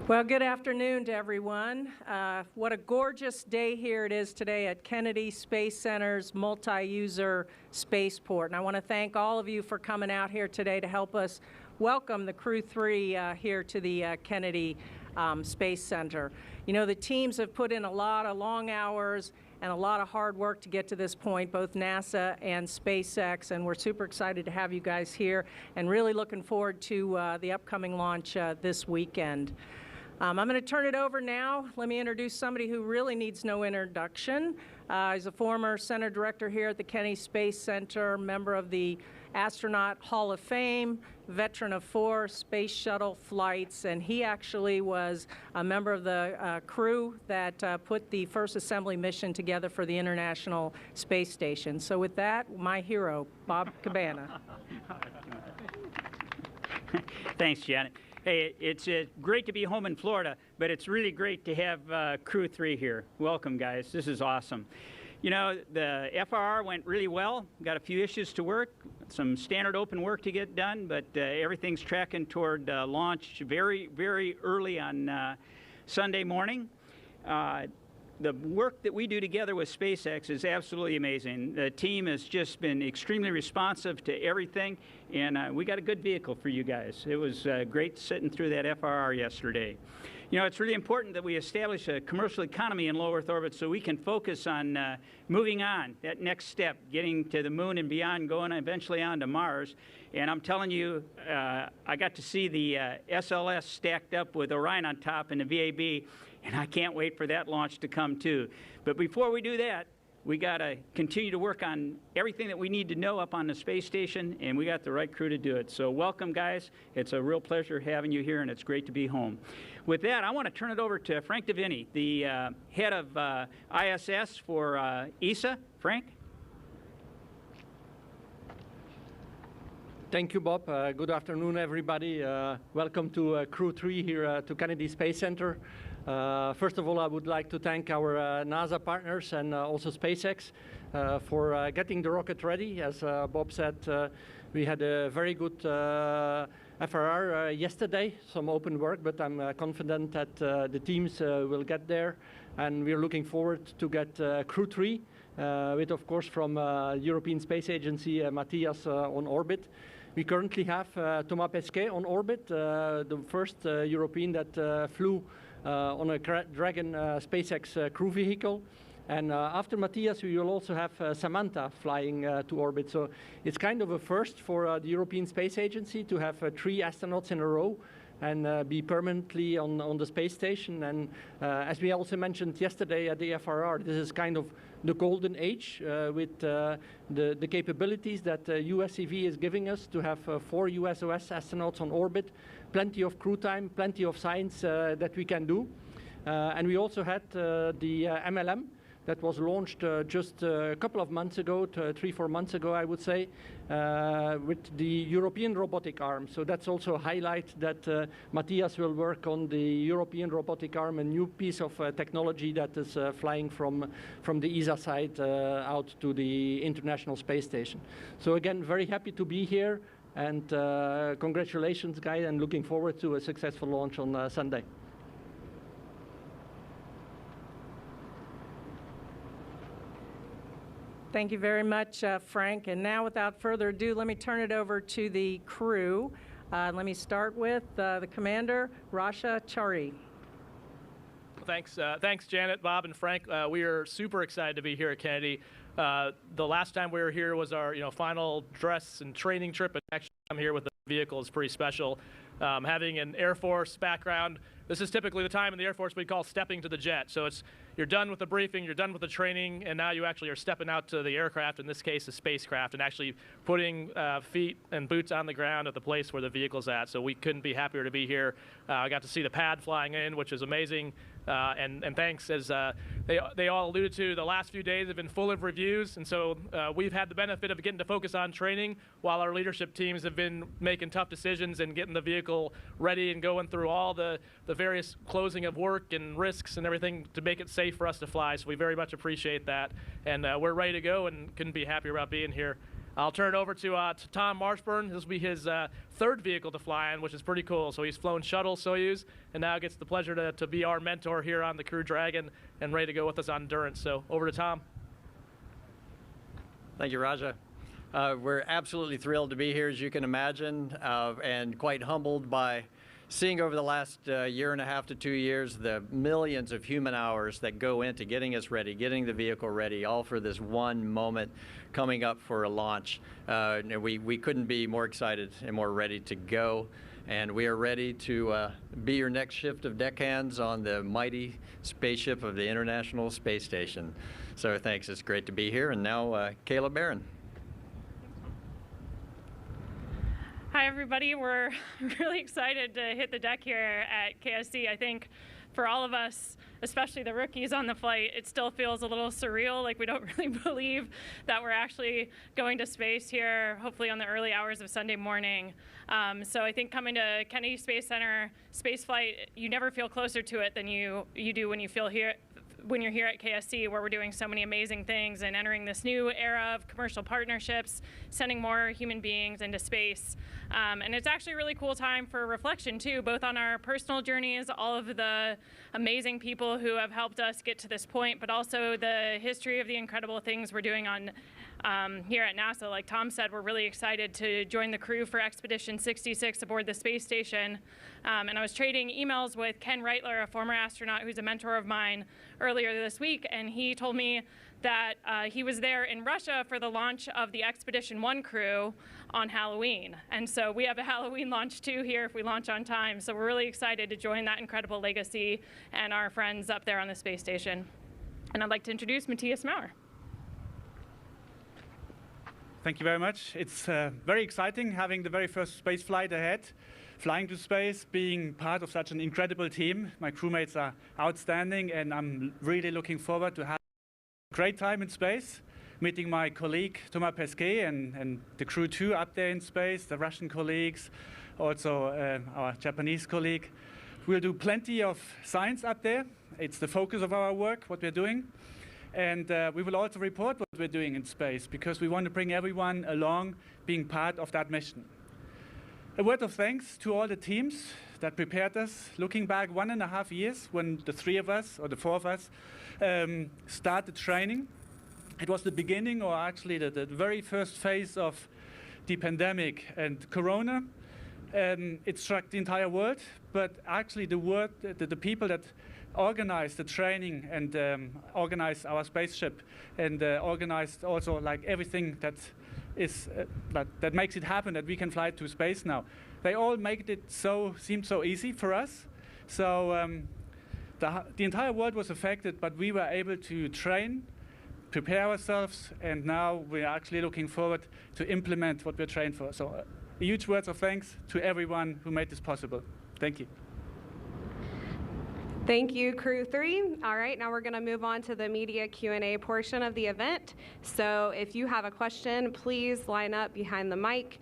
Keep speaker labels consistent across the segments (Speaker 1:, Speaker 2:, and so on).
Speaker 1: Well, good afternoon to everyone. What a gorgeous day here it is today at Kennedy Space Center's multi-user spaceport. And I want to thank all of you for coming out here today to help us welcome the Crew 3 here to the Kennedy Space Center. You know, the teams have put in a lot of long hours and a lot of hard work to get to this point, both NASA and SpaceX, and we're super excited to have you guys here and really looking forward to the upcoming launch this weekend. I'm going to turn it over now. Let me introduce somebody who really needs no introduction. He's a former center director here at the Kennedy Space Center, member of the Astronaut Hall of Fame, veteran of 4 space shuttle flights, and he actually was a member of the crew that put the first assembly mission together for the International Space Station. So with that, my hero, Bob Cabana.
Speaker 2: Thanks, Janet. Hey, it's great to be home in Florida, but it's really great to have Crew 3 here. Welcome, guys. This is awesome. You know, the FRR went really well. Got a few issues to work, some standard open work to get done, but everything's tracking toward launch very, very early on Sunday morning. The work that we do together with SpaceX is absolutely amazing. The team has just been extremely responsive to everything, and we got a good vehicle for you guys. It was great sitting through that FRR yesterday. You know, it's really important that we establish a commercial economy in low Earth orbit so we can focus on moving on, that next step, getting to the moon and beyond, going eventually on to Mars. And I'm telling you, I got to see the SLS stacked up with Orion on top and the VAB, and I can't wait for that launch to come too. But before we do that, we got to continue to work on everything that we need to know up on the space station, and we got the right crew to do it. So welcome, guys. It's a real pleasure having you here, and it's great to be home. With that, I want to turn it over to Frank DeVinny, the head of ISS for ESA. Frank?
Speaker 3: Thank you, Bob. Good afternoon, everybody. Welcome to Crew 3 here to Kennedy Space Center. First of all, I would like to thank our NASA partners and also SpaceX for getting the rocket ready. As Bob said, we had a very good FRR yesterday, some open work, but I'm confident that the teams will get there, and we're looking forward to get Crew 3 with, of course, from European Space Agency, Matthias on orbit. We currently have Thomas Pesquet on orbit, the first European that flew on a Dragon SpaceX crew vehicle. And after Matthias, we will also have Samantha flying to orbit. So it's kind of a first for the European Space Agency to have 3 astronauts in a row and be permanently on the space station. And as we also mentioned yesterday at the FRR, this is kind of the golden age with the capabilities that USCV is giving us to have 4 USOS astronauts on orbit, plenty of crew time, plenty of science that we can do. And we also had the MLM that was launched just a couple of months ago, 3-4 months ago, I would say, with the European robotic arm. So that's also a highlight that Matthias will work on the European robotic arm, a new piece of technology that is flying from the ESA side out to the International Space Station. So again, very happy to be here, and congratulations, guys, and looking forward to a successful launch on Sunday.
Speaker 1: Thank you very much, Frank. And now, without further ado, let me turn it over to the crew. Let me start with the commander, Rasha Chari.
Speaker 4: Thanks, Janet, Bob, and Frank. We are super excited to be here at Kennedy. The last time we were here was our final dress and training trip, and actually come here with the vehicle is pretty special. Having an Air Force background, this is typically the time in the Air Force we call stepping to the jet. So you're done with the briefing, you're done with the training, and now you actually are stepping out to the aircraft, in this case the spacecraft, and actually putting feet and boots on the ground at the place where the vehicle's at. So we couldn't be happier to be here. I got to see the pad flying in, which is amazing. And thanks, as they all alluded to, the last few days have been full of reviews, and so we've had the benefit of getting to focus on training while our leadership teams have been making tough decisions and getting the vehicle ready and going through all the various closing of work and risks and everything to make it safe for us to fly. So we very much appreciate that, and we're ready to go and couldn't be happier about being here. I'll turn it over to Tom Marshburn. This will be his third vehicle to fly in, which is pretty cool. So he's flown shuttle, Soyuz, and now gets the pleasure to be our mentor here on the Crew Dragon and ready to go with us on Endurance. So over to Tom.
Speaker 5: Thank you, Raja. We're absolutely thrilled to be here, as you can imagine, and quite humbled by seeing over the last year and a half to 2 years the millions of human hours that go into getting us ready, getting the vehicle ready, all for this one moment coming up for a launch. We couldn't be more excited and more ready to go. And we are ready to be your next shift of deckhands on the mighty spaceship of the International Space Station. So thanks, it's great to be here. And now, Caleb Barron.
Speaker 6: Hi, everybody. We're really excited to hit the deck here at KSC. I think for all of us, especially the rookies on the flight, it still feels a little surreal, like we don't really believe that we're actually going to space here, hopefully on the early hours of Sunday morning. So I think coming to Kennedy Space Center, spaceflight, you never feel closer to it than you do when you're here at KSC, where we're doing so many amazing things and entering this new era of commercial partnerships, sending more human beings into space. And it's actually a really cool time for reflection too, both on our personal journeys, all of the amazing people who have helped us get to this point, but also the history of the incredible things we're doing on here at NASA. Like Tom said, we're really excited to join the crew for Expedition 66 aboard the space station. And I was trading emails with Ken Reitler, a former astronaut who's a mentor of mine, earlier this week, and he told me that he was there in Russia for the launch of the Expedition 1 crew on Halloween. And so we have a Halloween launch too here if we launch on time. So we're really excited to join that incredible legacy and our friends up there on the space station. And I'd like to introduce Matthias Maurer.
Speaker 7: Thank you very much. It's very exciting having the very first space flight ahead, flying to space, being part of such an incredible team. My crewmates are outstanding, and I'm really looking forward to having a great time in space, meeting my colleague Thomas Pesquet and the crew too up there in space, the Russian colleagues, also our Japanese colleague. We'll do plenty of science up there. It's the focus of our work, what we're doing. And we will also report what we're doing in space, because we want to bring everyone along being part of that mission. A word of thanks to all the teams that prepared us. Looking back 1.5 years when the 3 of us, or the 4 of us, started training. It was the beginning, or actually the very first phase of the pandemic and Corona. It struck the entire world, but actually the people that organized the training and organized our spaceship and organized also like everything that is that makes it happen that we can fly to space now. They all make it seem so easy for us. So the entire world was affected, but we were able to train, prepare ourselves, and now we're actually looking forward to implement what we're trained for. So a huge words of thanks to everyone who made this possible. Thank you.
Speaker 8: Thank you, Crew 3. All right, now we're going to move on to the media Q&A portion of the event. So if you have a question, please line up behind the mic.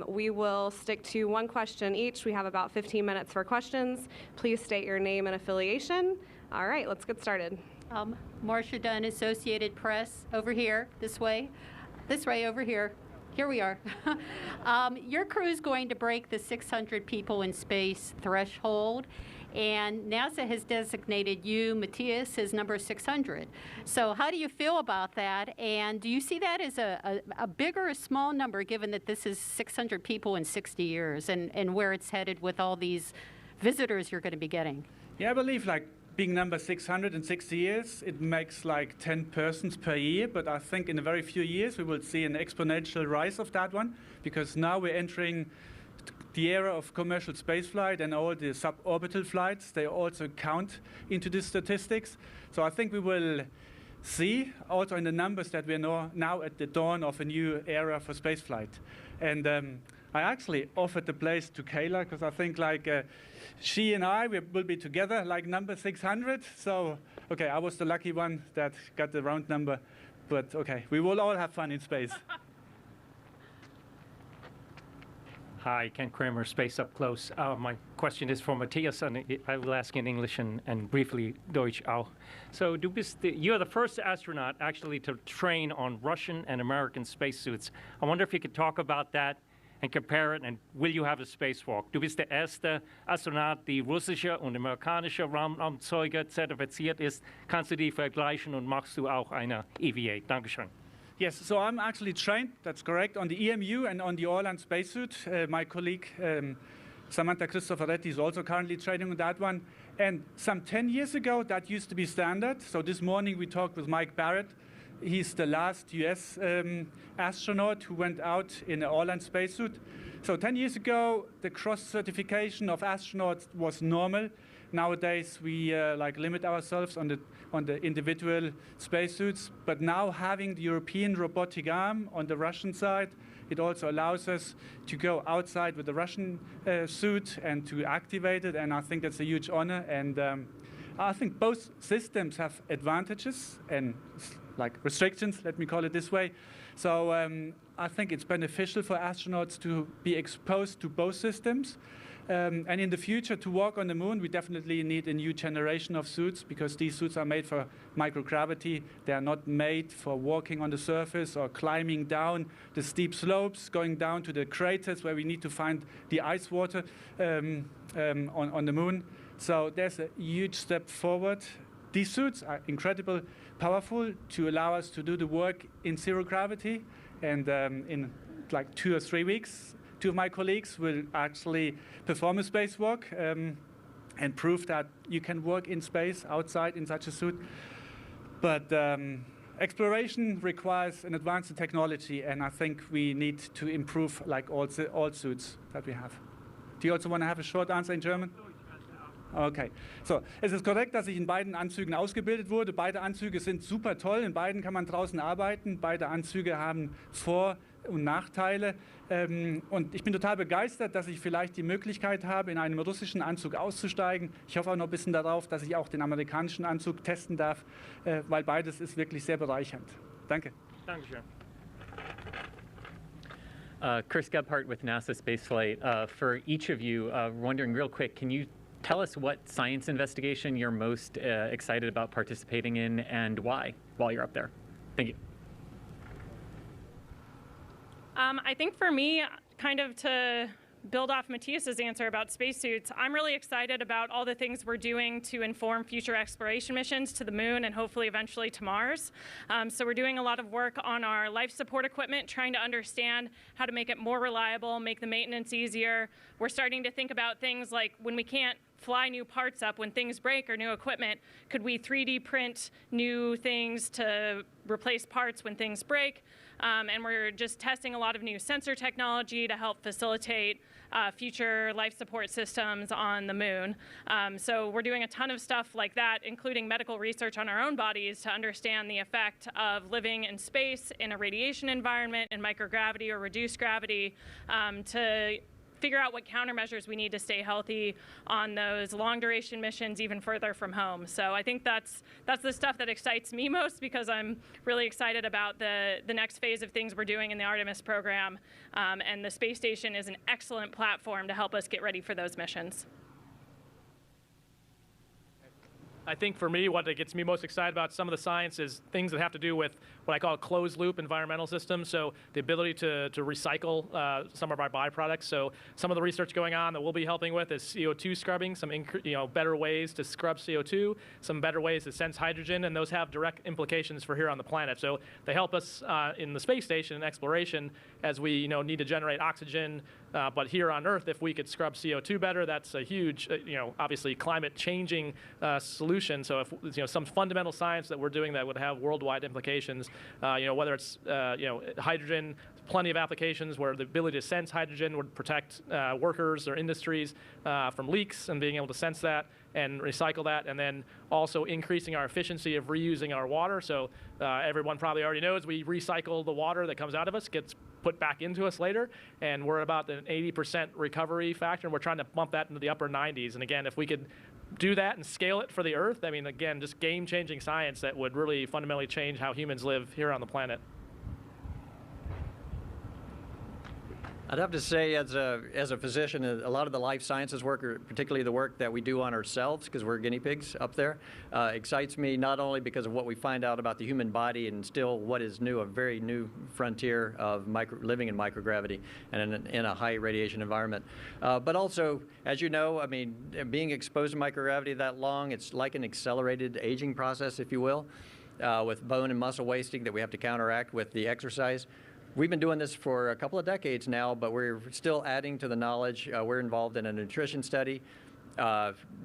Speaker 8: We will stick to 1 question each. We have about 15 minutes for questions. Please state your name and affiliation. All right, let's get started.
Speaker 9: Marcia Dunn, Associated Press, over here, this way, over here. Here we are. Your crew is going to break the 600 people in space threshold, and NASA has designated you, Matthias, as number 600. So how do you feel about that? And do you see that as a big or a small number, given that this is 600 people in 60 years and where it's headed with all these visitors you're going to be getting?
Speaker 7: Yeah, I believe like being number 600 in 60 years, it makes like 10 persons per year. But I think in a very few years, we will see an exponential rise of that one, because now we're entering the era of commercial spaceflight, and all the suborbital flights, they also count into the statistics. So I think we will see also in the numbers that we're now at the dawn of a new era for spaceflight. And I actually offered the place to Kayla, because I think like she and I will be together like number 600. So, okay, I was the lucky one that got the round number, but okay, we will all have fun in space.
Speaker 10: Hi, Ken Kramer, Space Up Close. My question is for Matthias, and I will ask in English and briefly Deutsch auch. So, you're the first astronaut actually to train on Russian and American spacesuits. I wonder if you could talk about that and compare it, and will you have a spacewalk? Du bist der erste Astronaut, die russische und amerikanische Raumzeuge zertifiziert ist. Kannst du die vergleichen und machst du auch eine EVA? Dankeschön.
Speaker 7: Yes, so I'm actually trained, that's correct, on the EMU and on the Orlan spacesuit. My colleague Samantha Cristoforetti is also currently training on that one. And some 10 years ago, that used to be standard. So this morning we talked with Mike Barrett. He's the last US astronaut who went out in an Orlan spacesuit. So 10 years ago, the cross-certification of astronauts was normal. Nowadays, we limit ourselves on the individual spacesuits. But now having the European robotic arm on the Russian side, it also allows us to go outside with the Russian suit and to activate it. And I think that's a huge honor. And I think both systems have advantages and like restrictions, let me call it this way. So I think it's beneficial for astronauts to be exposed to both systems. And in the future, to walk on the moon, we definitely need a new generation of suits because these suits are made for microgravity. They are not made for walking on the surface or climbing down the steep slopes, going down to the craters where we need to find the ice water on the moon. So there's a huge step forward. These suits are incredibly powerful to allow us to do the work in zero gravity. And in like 2 or 3 weeks, 2 of my colleagues will actually perform a spacewalk and prove that you can work in space outside in such a suit. But exploration requires an advanced technology, and I think we need to improve like all suits that we have. Do you also want to have a short answer in German? Okay, so es ist korrekt, dass ich in beiden Anzügen ausgebildet wurde. Beide Anzüge sind super toll, in beiden kann man draußen arbeiten. Beide Anzüge haben Vor- und Nachteile. Und ich bin total begeistert, dass ich vielleicht die Möglichkeit habe, in einem russischen Anzug auszusteigen. Ich hoffe auch noch ein bisschen darauf, dass ich auch den amerikanischen Anzug testen darf, weil beides ist wirklich sehr bereichernd. Danke.
Speaker 10: Dankeschön.
Speaker 11: Chris Gebhardt with NASA Spaceflight. For each of you, wondering real quick, can you tell us what science investigation you're most excited about participating in and why while you're up there? Thank you.
Speaker 6: I think for me, kind of to build off Matthias's answer about spacesuits, I'm really excited about all the things we're doing to inform future exploration missions to the moon and hopefully eventually to Mars. So we're doing a lot of work on our life support equipment, trying to understand how to make it more reliable, make the maintenance easier. We're starting to think about things like when we can't fly new parts up, when things break or new equipment, could we 3D print new things to replace parts when things break? And we're just testing a lot of new sensor technology to help facilitate future life support systems on the moon. So we're doing a ton of stuff like that, including medical research on our own bodies to understand the effect of living in space in a radiation environment, in microgravity or reduced gravity, to figure out what countermeasures we need to stay healthy on those long-duration missions even further from home. So I think that's the stuff that excites me most because I'm really excited about the next phase of things we're doing in the Artemis program. And the space station is an excellent platform to help us get ready for those missions.
Speaker 4: I think for me, what gets me most excited about some of the science is things that have to do with what I call closed-loop environmental systems. So the ability to recycle some of our byproducts. So some of the research going on that we'll be helping with is CO2 scrubbing, some better ways to scrub CO2, some better ways to sense hydrogen, and those have direct implications for here on the planet. So they help us in the space station and exploration as we need to generate oxygen. But here on Earth, if we could scrub CO2 better, that's a huge, obviously climate-changing solution. So if some fundamental science that we're doing that would have worldwide implications, whether it's hydrogen, plenty of applications where the ability to sense hydrogen would protect workers or industries from leaks and being able to sense that and recycle that, and then also increasing our efficiency of reusing our water. So everyone probably already knows we recycle the water that comes out of us, gets put back into us later, and we're about an 80% recovery factor, and we're trying to bump that into the upper 90s. And again, if we could do that and scale it for the Earth, I mean, again, just game-changing science that would really fundamentally change how humans live here on the planet.
Speaker 5: I'd have to say, as a physician, a lot of the life sciences work, or particularly the work that we do on ourselves, because we're guinea pigs up there, excites me not only because of what we find out about the human body and still what is new, a very new frontier of living in microgravity and in a high radiation environment, but also, as you know, I mean, being exposed to microgravity that long, it's like an accelerated aging process, if you will, with bone and muscle wasting that we have to counteract with the exercise. We've been doing this for a couple of decades now, but we're still adding to the knowledge. We're involved in a nutrition study.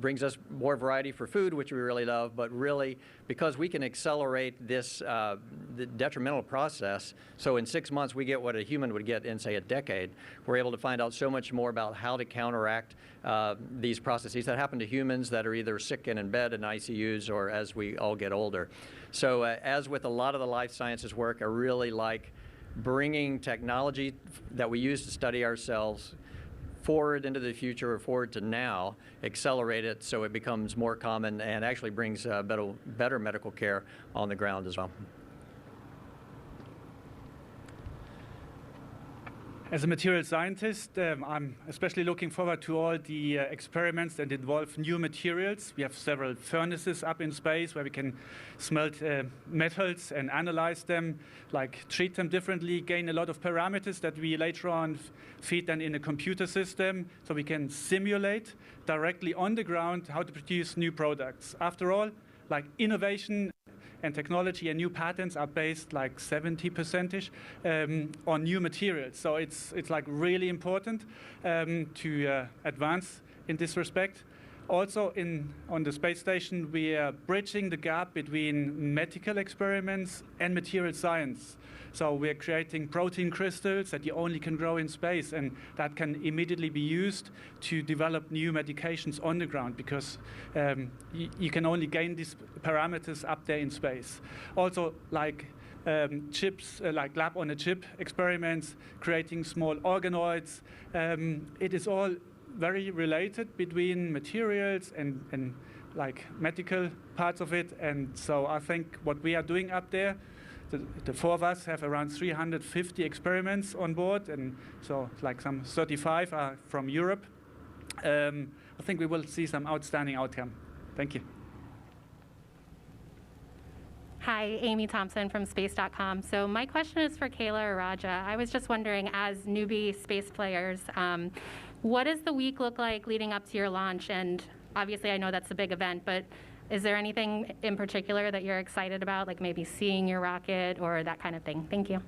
Speaker 5: Brings us more variety for food, which we really love, but really because we can accelerate this the detrimental process. So in 6 months, we get what a human would get in, say, a decade. We're able to find out so much more about how to counteract these processes that happen to humans that are either sick and in bed in ICUs or as we all get older. So as with a lot of the life sciences work, I really like bringing technology that we use to study ourselves forward into the future or forward to now, accelerate it so it becomes more common and actually brings better medical care on the ground as well.
Speaker 7: As a material scientist, I'm especially looking forward to all the experiments that involve new materials. We have several furnaces up in space where we can smelt metals and analyze them, like treat them differently, gain a lot of parameters that we later on feed them in a computer system so we can simulate directly on the ground how to produce new products. After all, like innovation and technology and new patents are based like 70% on new materials. So it's like really important to advance in this respect. Also on the space station, we are bridging the gap between medical experiments and material science. So we're creating protein crystals that you only can grow in space, and that can immediately be used to develop new medications on the ground, because you can only gain these parameters up there in space. Also, like chips, like lab-on-a-chip experiments, creating small organoids. It is all very related between materials and like medical parts of it. And so I think what we are doing up there, the four of us have around 350 experiments on board, and so like some 35 are from Europe. I think we will see some outstanding outcome. Thank you.
Speaker 12: Hi, Amy Thompson from Space.com. So my question is for Kayla or Raja. I was just wondering, as newbie space players, what does the week look like leading up to your launch? And obviously I know that's a big event, but is there anything in particular that you're excited about, like maybe seeing your rocket or that kind of thing? Thank you.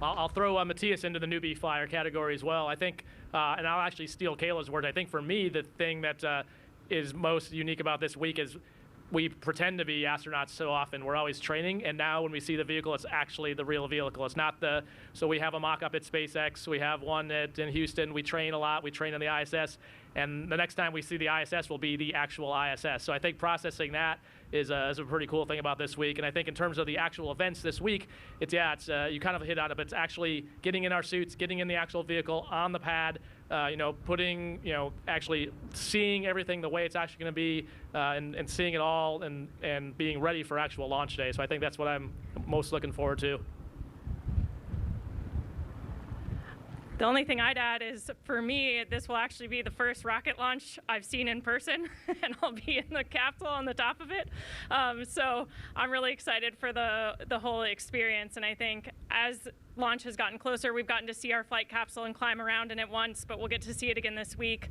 Speaker 4: I'll throw Matthias into the newbie flyer category as well. I think, and I'll actually steal Kayla's word, I think for me the thing that is most unique about this week is we pretend to be astronauts so often. We're always training, and now when we see the vehicle, it's actually the real vehicle. It's not so we have a mock-up at SpaceX, we have one in Houston, we train a lot, we train on the ISS, and the next time we see the ISS will be the actual ISS. So I think processing that is a pretty cool thing about this week. And I think in terms of the actual events this week, it's you kind of hit on it, but it's actually getting in our suits, getting in the actual vehicle on the pad, putting, actually seeing everything the way it's actually going to be, and seeing it all and being ready for actual launch day. So I think that's what I'm most looking forward to.
Speaker 6: The only thing I'd add is, for me, this will actually be the first rocket launch I've seen in person, and I'll be in the capsule on the top of it. So I'm really excited for the whole experience, and I think as launch has gotten closer, we've gotten to see our flight capsule and climb around in it once, but we'll get to see it again this week,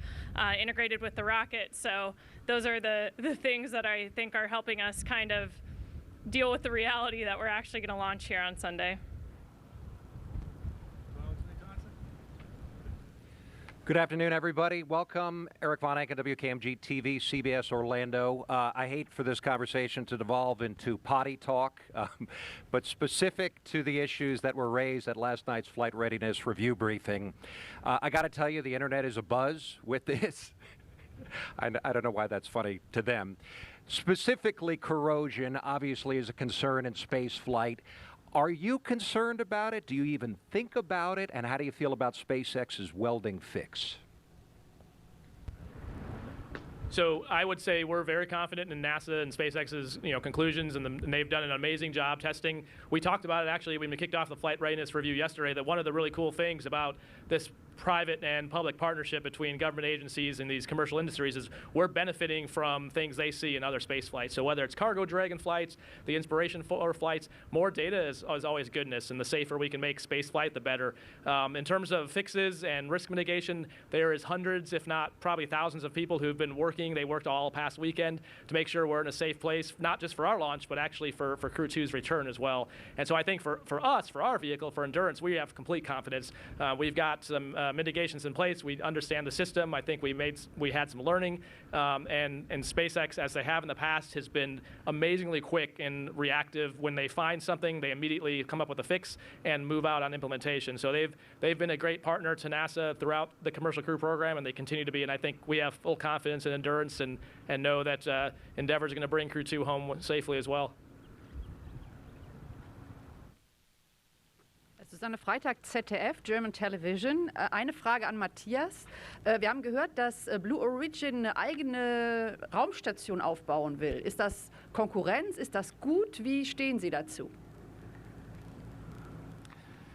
Speaker 6: integrated with the rocket. So those are the things that I think are helping us kind of deal with the reality that we're actually going to launch here on Sunday.
Speaker 13: Good afternoon, everybody. Welcome. Eric Von Anken, WKMG TV, CBS Orlando. I hate for this conversation to devolve into potty talk, but specific to the issues that were raised at last night's flight readiness review briefing, I got to tell you, the internet is abuzz with this. I don't know why that's funny to them. Specifically, corrosion obviously is a concern in space flight. Are you concerned about it? Do you even think about it? And how do you feel about SpaceX's welding fix?
Speaker 4: So I would say we're very confident in NASA and SpaceX's conclusions, and they've done an amazing job testing. We talked about it actually when we kicked off the flight readiness review yesterday, that one of the really cool things about this private and public partnership between government agencies and these commercial industries is we're benefiting from things they see in other space flights. So whether it's cargo Dragon flights, the Inspiration 4 flights, more data is always goodness, and the safer we can make space flight, the better. In terms of fixes and risk mitigation, there is hundreds, if not probably thousands of people who've been working. They worked all past weekend to make sure we're in a safe place, not just for our launch, but actually for Crew 2's return as well. And so I think for us, for our vehicle, for Endurance, we have complete confidence. We've got some mitigations in place. We understand the system. I think we had some learning, and SpaceX, as they have in the past, has been amazingly quick and reactive. When they find something, they immediately come up with a fix and move out on implementation. So they've been a great partner to NASA throughout the Commercial Crew program, and they continue to be. And I think we have full confidence in Endurance and know that Endeavour is going to bring Crew 2 home safely as well.
Speaker 14: Susanne Freitag, ZDF, German Television. Eine Frage an Matthias. Wir haben gehört, dass Blue Origin eine eigene Raumstation aufbauen will. Ist das Konkurrenz? Ist das gut? Wie stehen Sie dazu?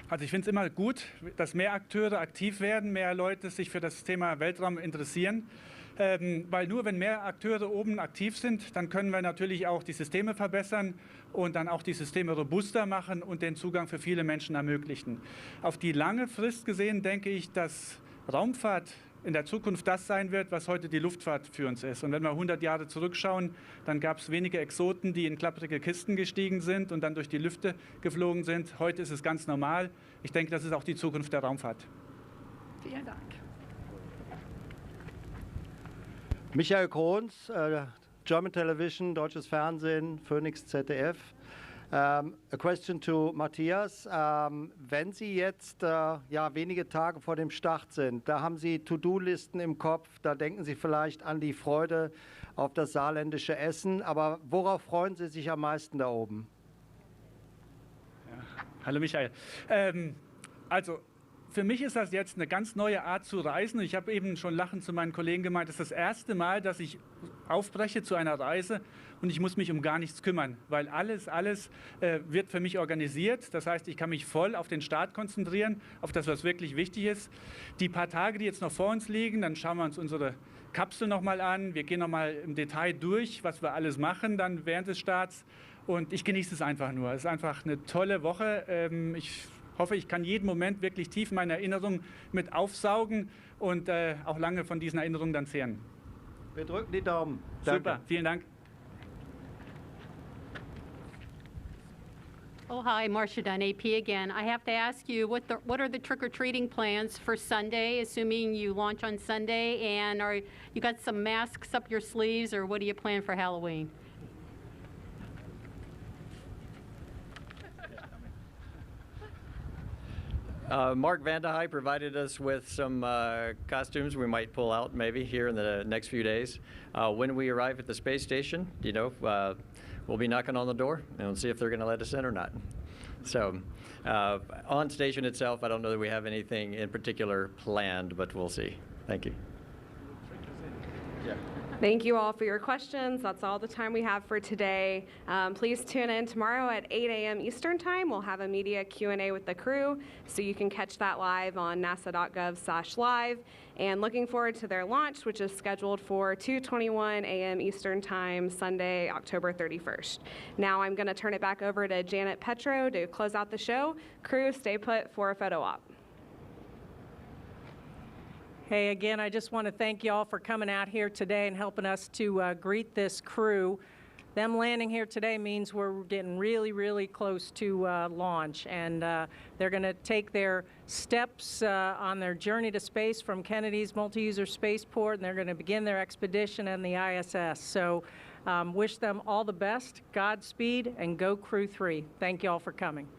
Speaker 7: Also ich finde es immer gut, dass mehr Akteure aktiv werden, mehr Leute sich für das Thema Weltraum interessieren. Weil nur wenn mehr Akteure oben aktiv sind, dann können wir natürlich auch die Systeme verbessern und dann auch die Systeme robuster machen und den Zugang für viele Menschen ermöglichen. Auf die lange Frist gesehen denke ich, dass Raumfahrt in der Zukunft das sein wird, was heute die Luftfahrt für uns ist. Und wenn wir 100 Jahre zurückschauen, dann gab es wenige Exoten, die in klapprige Kisten gestiegen sind und dann durch die Lüfte geflogen sind. Heute ist es ganz normal. Ich denke, das ist auch die Zukunft der Raumfahrt.
Speaker 14: Vielen Dank.
Speaker 15: Michael Krohns, German Television, deutsches Fernsehen, Phoenix ZDF. A question to Matthias. Wenn Sie jetzt wenige Tage vor dem Start sind, da haben Sie To-Do-Listen im Kopf, da denken Sie vielleicht an die Freude auf das saarländische Essen. Aber worauf freuen Sie sich am meisten da oben?
Speaker 7: Ja. Hallo Michael. Also für mich ist das jetzt eine ganz neue Art zu reisen. Ich habe eben schon lachend zu meinen Kollegen gemeint, das ist das erste Mal, dass ich aufbreche zu einer Reise und ich muss mich um gar nichts kümmern, weil alles wird für mich organisiert. Das heißt, ich kann mich voll auf den Start konzentrieren, auf das, was wirklich wichtig ist. Die paar Tage, die jetzt noch vor uns liegen, dann schauen wir uns unsere Kapsel nochmal an. Wir gehen nochmal im Detail durch, was wir alles machen dann während des Starts. Und ich genieße es einfach nur. Es ist einfach eine tolle Woche. Ich hoffe, ich kann jeden Moment wirklich tief in meine Erinnerung mit aufsaugen und auch lange von diesen Erinnerungen dann zehren.
Speaker 15: Wir drücken die Daumen. Danke.
Speaker 7: Super, vielen Dank.
Speaker 9: Oh, hi, Marcia Dunn, AP again. I have to ask you, what are the trick-or-treating plans for Sunday, assuming you launch on Sunday? And you got some masks up your sleeves, or what do you plan for Halloween?
Speaker 5: Mark Vandehei provided us with some costumes we might pull out maybe here in the next few days. When we arrive at the space station, we'll be knocking on the door and we'll see if they're going to let us in or not. So on station itself, I don't know that we have anything in particular planned, but we'll see. Thank you.
Speaker 8: Yeah. Thank you all for your questions. That's all the time we have for today. Please tune in tomorrow at 8 a.m. Eastern Time. We'll have a media Q&A with the crew, so you can catch that live on nasa.gov/live. And looking forward to their launch, which is scheduled for 2:21 a.m. Eastern Time, Sunday, October 31st. Now I'm going to turn it back over to Janet Petro to close out the show. Crew, stay put for a photo op.
Speaker 1: Hey, again, I just want to thank you all for coming out here today and helping us to greet this crew. Them landing here today means we're getting really, really close to launch, and they're going to take their steps on their journey to space from Kennedy's multi-user spaceport, and they're going to begin their expedition in the ISS. So wish them all the best, Godspeed, and go Crew 3. Thank you all for coming.